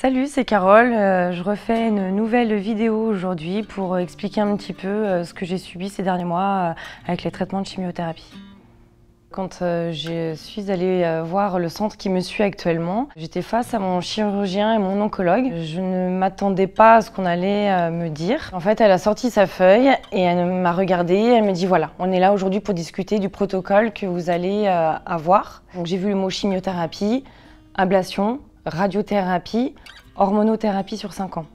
Salut, c'est Carole. Je refais une nouvelle vidéo aujourd'hui pour expliquer un petit peu ce que j'ai subi ces derniers mois avec les traitements de chimiothérapie. Quand je suis allée voir le centre qui me suit actuellement, j'étais face à mon chirurgien et mon oncologue. Je ne m'attendais pas à ce qu'on allait me dire. En fait, elle a sorti sa feuille et elle m'a regardée. Elle me dit voilà, on est là aujourd'hui pour discuter du protocole que vous allez avoir. Donc j'ai vu le mot chimiothérapie, ablation, radiothérapie, hormonothérapie sur 5 ans.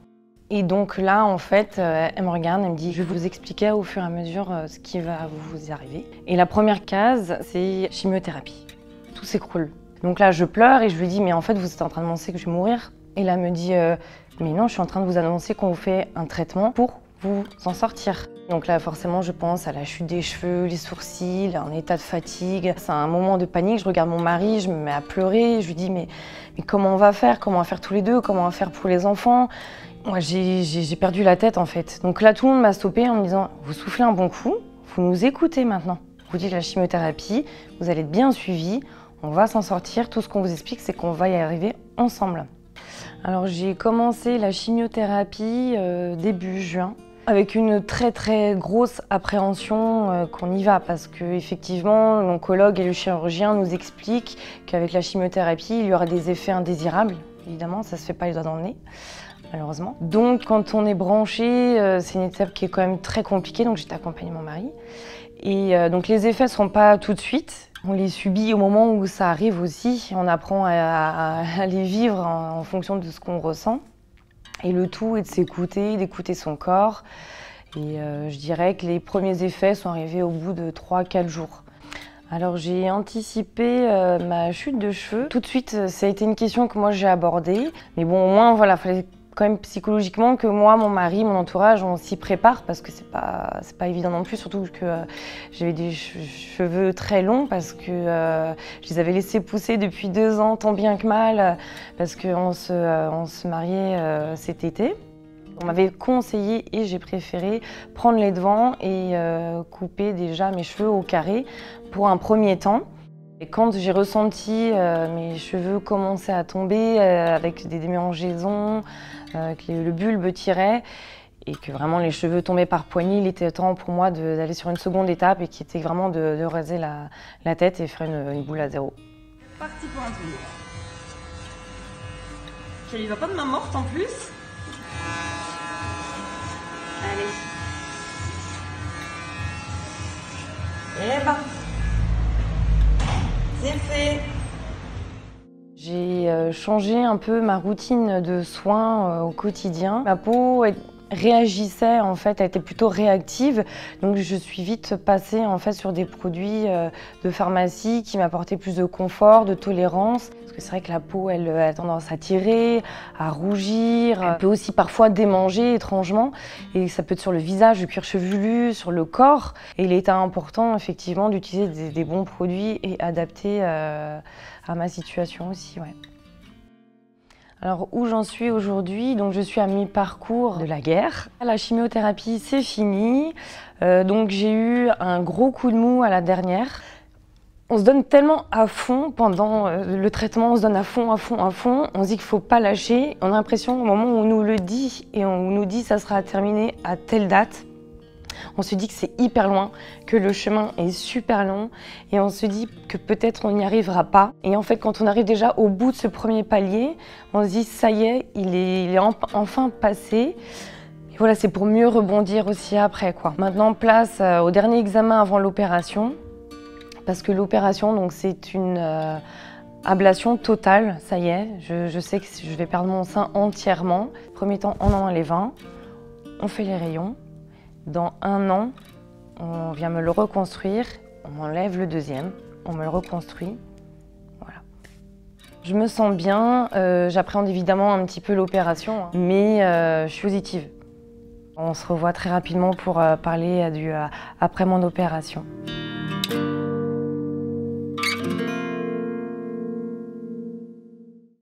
Et donc là, en fait, elle me regarde, elle me dit « Je vais vous expliquer au fur et à mesure ce qui va vous arriver ». Et la première case, c'est chimiothérapie. Tout s'écroule. Donc là, je pleure et je lui dis « Mais en fait, vous êtes en train de m'annoncer que je vais mourir ?» Et là, elle me dit « Mais non, je suis en train de vous annoncer qu'on vous fait un traitement pour vous en sortir ». Donc là, forcément, je pense à la chute des cheveux, les sourcils, un état de fatigue. C'est un moment de panique, je regarde mon mari, je me mets à pleurer, je lui dis « Mais comment on va faire? Comment on va faire tous les deux? Comment on va faire pour les enfants ?» Moi, j'ai perdu la tête en fait. Donc là, tout le monde m'a stoppée en me disant « Vous soufflez un bon coup, vous nous écoutez maintenant. Vous dites la chimiothérapie, vous allez être bien suivis, on va s'en sortir. Tout ce qu'on vous explique, c'est qu'on va y arriver ensemble. » Alors j'ai commencé la chimiothérapie début juin avec une très grosse appréhension qu'on y va parce que effectivement, l'oncologue et le chirurgien nous expliquent qu'avec la chimiothérapie, il y aura des effets indésirables. Évidemment, ça se fait pas les doigts dans le nez. Malheureusement. Donc quand on est branché, c'est une étape qui est quand même très compliquée, donc j'ai accompagné mon mari. Et donc les effets ne sont pas tout de suite, on les subit au moment où ça arrive aussi, on apprend à les vivre en fonction de ce qu'on ressent. Et le tout est de s'écouter, d'écouter son corps. Et je dirais que les premiers effets sont arrivés au bout de 3-4 jours. Alors j'ai anticipé ma chute de cheveux. Tout de suite, ça a été une question que moi j'ai abordée. Mais bon, au moins, voilà, fallait quand même psychologiquement que moi, mon mari, mon entourage, on s'y prépare parce que c'est pas évident non plus, surtout que j'avais des cheveux très longs parce que je les avais laissés pousser depuis 2 ans, tant bien que mal, parce qu'on se mariait cet été. On m'avait conseillé et j'ai préféré prendre les devants et couper déjà mes cheveux au carré pour un premier temps. Et quand j'ai ressenti mes cheveux commencer à tomber avec des démangeaisons, que le bulbe tirait et que vraiment les cheveux tombaient par poignées, il était temps pour moi d'aller sur une seconde étape et qui était vraiment de raser la tête et faire une boule à zéro. C'est parti pour un tour. Il va pas de main morte en plus. Allez. Et ben. C'est fait. J'ai changé un peu ma routine de soins au quotidien. Ma peau réagissait, en fait, elle était plutôt réactive. Donc je suis vite passée en fait, sur des produits de pharmacie qui m'apportaient plus de confort, de tolérance. Parce que c'est vrai que la peau, elle a tendance à tirer, à rougir. Elle peut aussi parfois démanger étrangement. Et ça peut être sur le visage, le cuir chevelu, sur le corps. Et il est important, effectivement, d'utiliser des bons produits et adaptés à ma situation aussi. Ouais. Alors où j'en suis aujourd'hui, donc je suis à mi-parcours de la guerre. La chimiothérapie c'est fini, donc j'ai eu un gros coup de mou à la dernière. On se donne tellement à fond pendant le traitement, on se donne à fond, on se dit qu'il ne faut pas lâcher. On a l'impression au moment où on nous le dit et on nous dit que ça sera terminé à telle date, on se dit que c'est hyper loin, que le chemin est super long et on se dit que peut-être on n'y arrivera pas. Et en fait, quand on arrive déjà au bout de ce premier palier, on se dit ça y est, il est enfin passé. Et voilà, c'est pour mieux rebondir aussi après, quoi. Maintenant, place au dernier examen avant l'opération. Parce que l'opération, donc c'est une ablation totale, ça y est. Je sais que je vais perdre mon sein entièrement. Premier temps, on en enlève un, on fait les rayons. Dans 1 an, on vient me le reconstruire, on m'enlève le deuxième, on me le reconstruit. Voilà. Je me sens bien, j'appréhende évidemment un petit peu l'opération, hein, mais je suis positive. On se revoit très rapidement pour parler après mon opération.